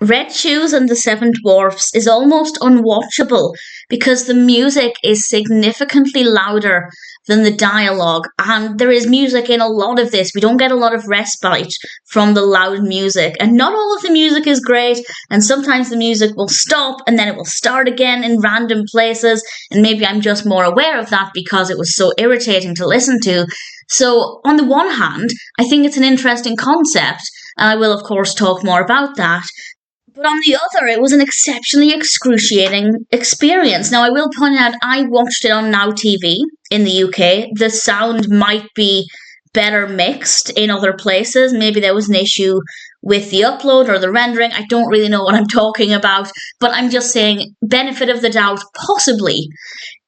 Red Shoes and the Seven Dwarfs is almost unwatchable because the music is significantly louder than the dialogue, and there is music in a lot of this. We don't get a lot of respite from the loud music, and not all of the music is great, and sometimes the music will stop and then it will start again in random places, and maybe I'm just more aware of that because it was so irritating to listen to. So, on the one hand, I think it's an interesting concept, and I will, of course, talk more about that. But on the other, it was an exceptionally excruciating experience. Now, I will point out, I watched it on Now TV in the UK. The sound might be better mixed in other places. Maybe there was an issue with the upload or the rendering. I don't really know what I'm talking about. But I'm just saying, benefit of the doubt, possibly,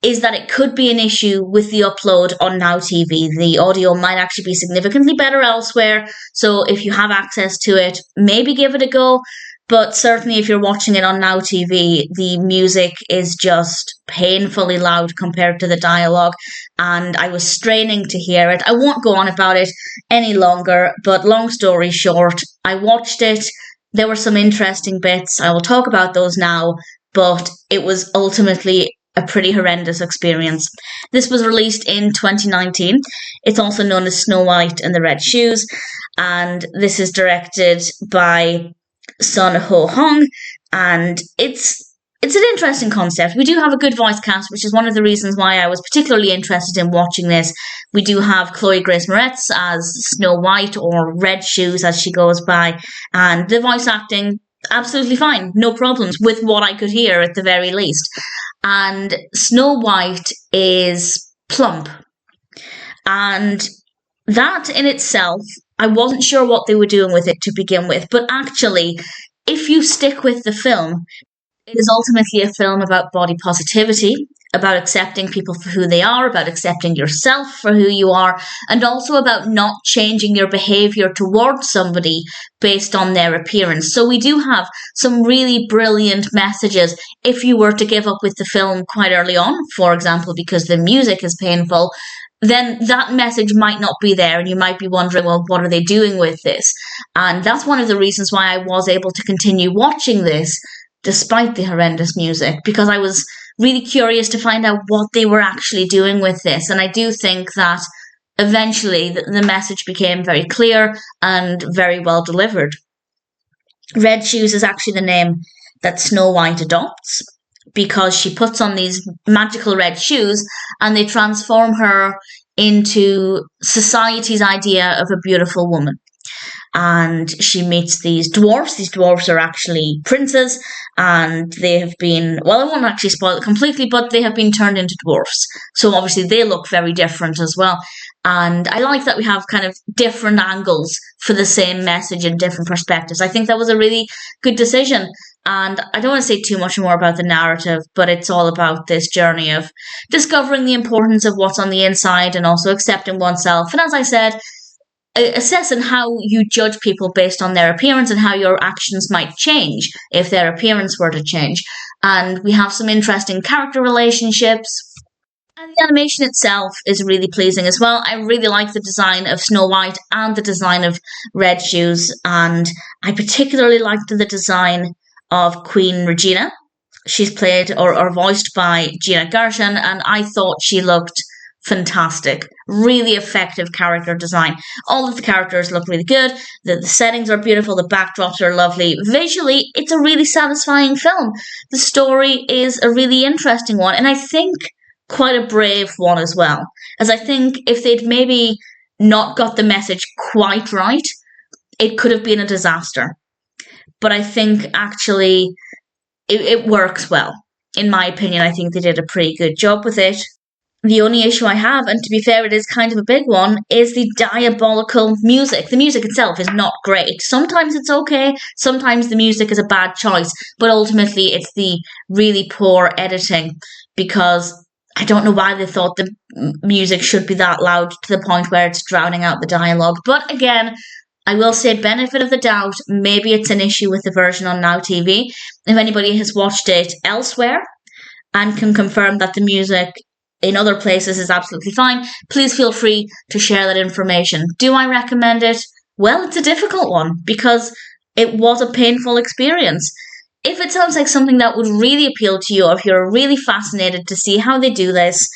is that it could be an issue with the upload on Now TV. The audio might actually be significantly better elsewhere. So if you have access to it, maybe give it a go. But certainly if you're watching it on Now TV, the music is just painfully loud compared to the dialogue, and I was straining to hear it. I won't go on about it any longer, but long story short, I watched it. There were some interesting bits. I will talk about those now, but it was ultimately a pretty horrendous experience. This was released in 2019. It's also known as Snow White and the Red Shoes, and this is directed by Sun Ho Hong, and it's an interesting concept. We do have a good voice cast, which is one of the reasons why I was particularly interested in watching this. We do have Chloë Grace Moretz as Snow White, or Red Shoes as she goes by, and the voice acting, absolutely fine, no problems with what I could hear at the very least. And Snow White is plump, and that in itself, I wasn't sure what they were doing with it to begin with, but actually, if you stick with the film, it is ultimately a film about body positivity, about accepting people for who they are, about accepting yourself for who you are, and also about not changing your behaviour towards somebody based on their appearance. So we do have some really brilliant messages if you were to give up with the film quite early on, for example, because the music is painful. Then that message might not be there, and you might be wondering, well, what are they doing with this? And that's one of the reasons why I was able to continue watching this despite the horrendous music, because I was really curious to find out what they were actually doing with this. And I do think that eventually the message became very clear and very well delivered. Red Shoes is actually the name that Snow White adopts, because she puts on these magical red shoes and they transform her into society's idea of a beautiful woman. And she meets these dwarfs. These dwarfs are actually princes, and they have been, well, I won't actually spoil it completely, but they have been turned into dwarfs. So obviously they look very different as well. And I like that we have kind of different angles for the same message and different perspectives. I think that was a really good decision. And I don't want to say too much more about the narrative, but it's all about this journey of discovering the importance of what's on the inside and also accepting oneself. And as I said, assessing how you judge people based on their appearance and how your actions might change if their appearance were to change. And we have some interesting character relationships. And the animation itself is really pleasing as well. I really like the design of Snow White and the design of Red Shoes. And I particularly liked the design of Queen Regina. She's played or voiced by Gina Gershon, and I thought she looked fantastic. Really effective character design. All of the characters look really good. The settings are beautiful. The backdrops are lovely. Visually, it's a really satisfying film. The story is a really interesting one, and I think quite a brave one as well. As I think if they'd maybe not got the message quite right, it could have been a disaster. But I think actually it works well. In my opinion, I think they did a pretty good job with it. The only issue I have, and to be fair, it is kind of a big one, is the diabolical music. The music itself is not great. Sometimes it's okay, sometimes the music is a bad choice, but ultimately it's the really poor editing, because I don't know why they thought the music should be that loud to the point where it's drowning out the dialogue. But again, I will say benefit of the doubt, maybe it's an issue with the version on Now TV. If anybody has watched it elsewhere and can confirm that the music in other places is absolutely fine, please feel free to share that information. Do I recommend it? Well, it's a difficult one, because it was a painful experience. If it sounds like something that would really appeal to you, or if you're really fascinated to see how they do this,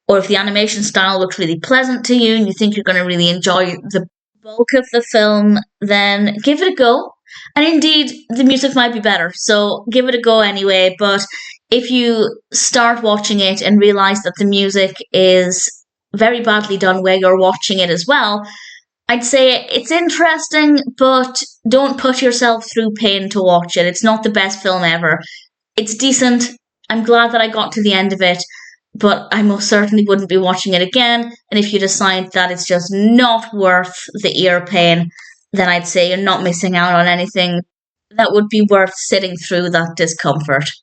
or if the animation style looks really pleasant to you and you think you're going to really enjoy the bulk of the film, then give it a go. And indeed, the music might be better, so give it a go anyway. But if you start watching it and realize that the music is very badly done where you're watching it as well, I'd say it's interesting, but don't put yourself through pain to watch it. It's not the best film ever. It's decent. I'm glad that I got to the end of it, but I most certainly wouldn't be watching it again. And if you decide that it's just not worth the ear pain, then I'd say you're not missing out on anything that would be worth sitting through that discomfort.